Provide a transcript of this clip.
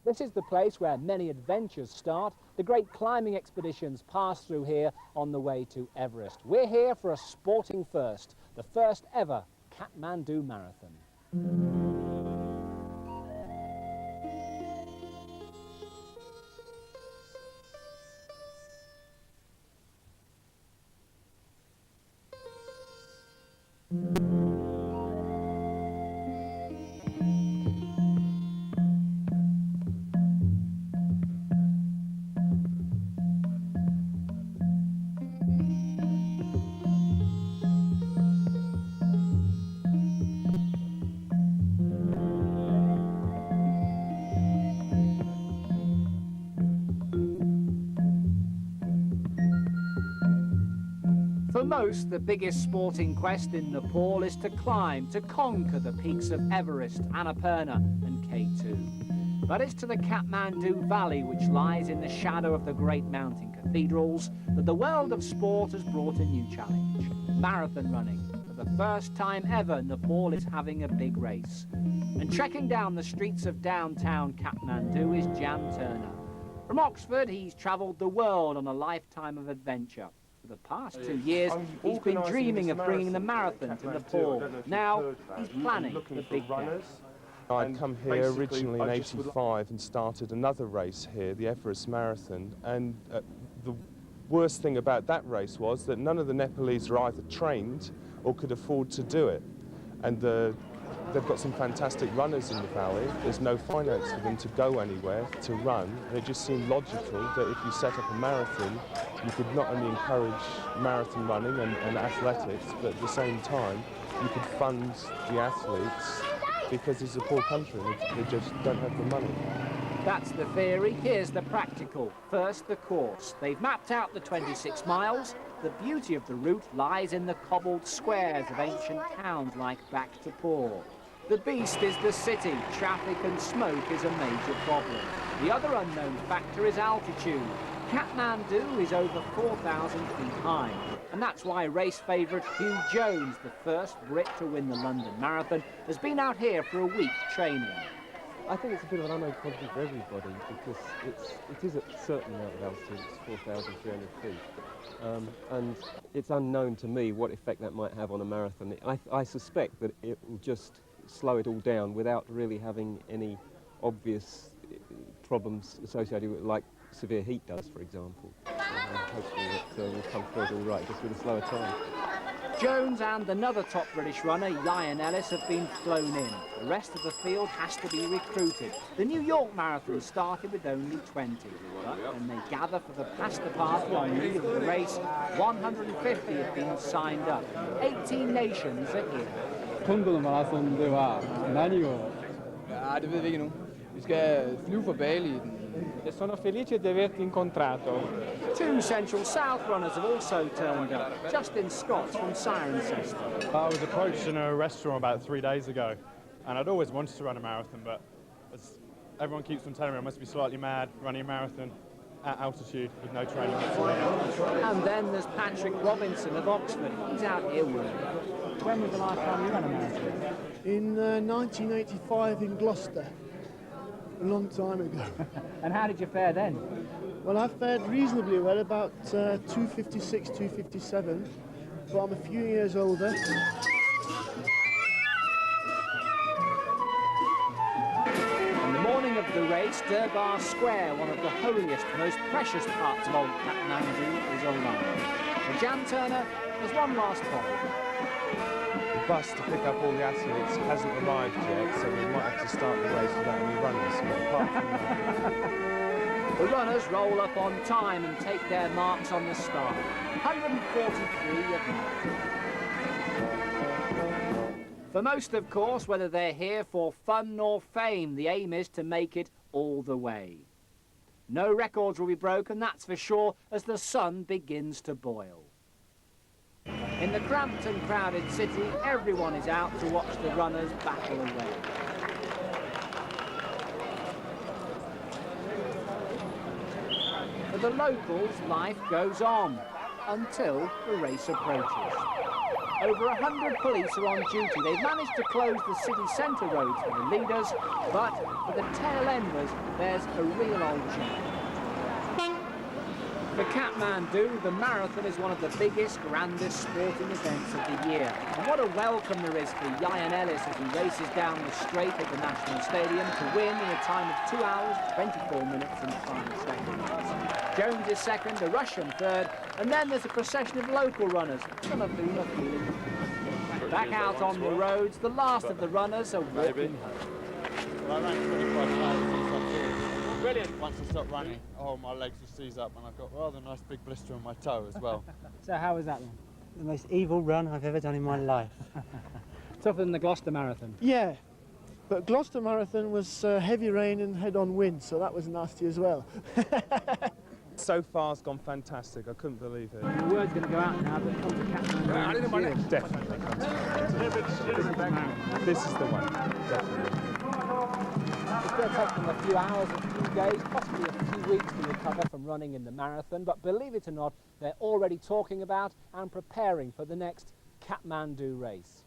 This is the place where many adventures start. The great climbing expeditions pass through here on the way to Everest. We're here for a sporting first, the first ever Kathmandu Marathon. For most, the biggest sporting quest in Nepal is to climb, to conquer the peaks of Everest, Annapurna and K2. But it's to the Kathmandu Valley, which lies in the shadow of the great mountain cathedrals, that the world of sport has brought a new challenge: marathon running. For the first time ever, Nepal is having a big race. And trekking down the streets of downtown Kathmandu is Jan Turner. From Oxford, he's travelled the world on a lifetime of adventure. For the past 2 years, he's been dreaming of bringing the marathon to Nepal. Now, he's planning the big day. I'd come here originally in '85 and started another race here, the Everest Marathon, and the worst thing about that race was that none of the Nepalese are either trained or could afford to do it. And they've got some fantastic runners in the valley. There's no finance for them to go anywhere to run. And it just seemed logical that if you set up a marathon, you could not only encourage marathon running and athletics, but at the same time, you could fund the athletes, because it's a poor country and they just don't have the money. That's the theory. Here's the practical. First, the course. They've mapped out the 26 miles. The beauty of the route lies in the cobbled squares of ancient towns like Bhaktapur. The beast is the city. Traffic and smoke is a major problem. The other unknown factor is altitude. Kathmandu is over 4,000 feet high, and that's why race favourite Hugh Jones, the first Brit to win the London Marathon, has been out here for a week training. I think it's a bit of an unknown quantity for everybody, because it is at a certain amount of altitude, it's 4,300 feet. And it's unknown to me what effect that might have on a marathon. I suspect that it will just slow it all down without really having any obvious problems associated with, like severe heat does, for example. Hopefully that will come through it all right, just with a slower time. Jones and another top British runner, Ian Ellis, have been flown in. The rest of the field has to be recruited. The New York Marathon started with only 20, but when they gather for the pasta party on the eve of the race, 150 have been signed up. 18 nations are here. Kathmandu Marathon では何を? Det ved vi ikke nu. Vi skal flyve fra Bali i den. Sono felice di averti incontrato. 2 Central South runners have also turned up. Justin Scott's from Cirencester. I was approached in a restaurant about 3 days ago, and I'd always wanted to run a marathon, but as everyone keeps on telling me I must be slightly mad running a marathon at altitude with no training whatsoever. And then there's Patrick Robinson of Oxford. He's out here working. When was the last time you ran a marathon? In 1985 in Gloucester. A long time ago. And how did you fare then? Well, I fared reasonably well, about 256, 257, but I'm a few years older. On the morning of the race, Durbar Square, one of the holiest, most precious parts of old Kathmandu, is alive. And Jan Turner has one last point. The bus to pick up all the athletes hasn't arrived yet, so we might have to start the race without any runners. But apart from that... The runners roll up on time and take their marks on the start. 143 of them. For most, of course, whether they're here for fun or fame, the aim is to make it all the way. No records will be broken, that's for sure, as the sun begins to boil. In the cramped and crowded city, everyone is out to watch the runners battle away. For the locals, life goes on until the race approaches. Over 100 police are on duty. They've managed to close the city centre roads for the leaders, but for the tail enders, there's a real old jam. For Kathmandu, the marathon is one of the biggest, grandest sporting events of the year. And what a welcome there is for Ian Ellis as he races down the straight at the National Stadium to win in a time of 2 hours, 24 minutes and 5 seconds. Jones is second, the Russian third, and then there's a procession of local runners, some of whom are feeling back out on the roads. The last of the runners are walking home. Well, I ran 25 miles. Brilliant. Once I stopped running, oh, my legs were seized up and I've got rather nice big blister on my toe as well. So how was that then? The most evil run I've ever done in my life. Tougher than the Gloucester Marathon? Yeah, but Gloucester Marathon was heavy rain and head-on wind, so that was nasty as well. So far it's gone fantastic, I couldn't believe it. The word's going to go out now that comes to Kathmandu. Definitely This is the one, definitely. It's going to take them a few hours, a few days, possibly a few weeks to recover from running in the marathon, but believe it or not, they're already talking about and preparing for the next Kathmandu race.